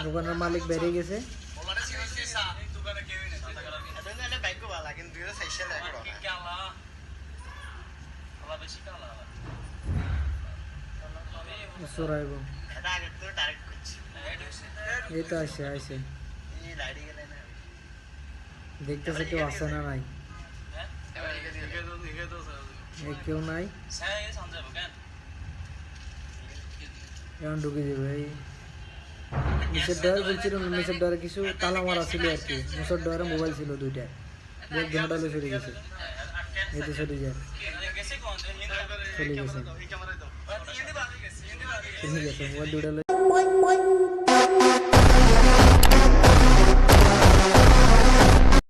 দোকানের মালিক বেরিয়ে গেছে। চোরাইব এই তো আসে আসে দেখতেছে কেউ আসে না নাই কেউ নাই এখন ঢুকে যাবে এই নিচের ডয়ার বলছিল নিচের ডয়ারে কিছু তালা মারা ছিল আর কি নিচের ডয়ারে মোবাইল ছিল দুইটায় দুটালে চলে গেছে এই তো চলে যায় চলে গেছে মোবাইল দুটালে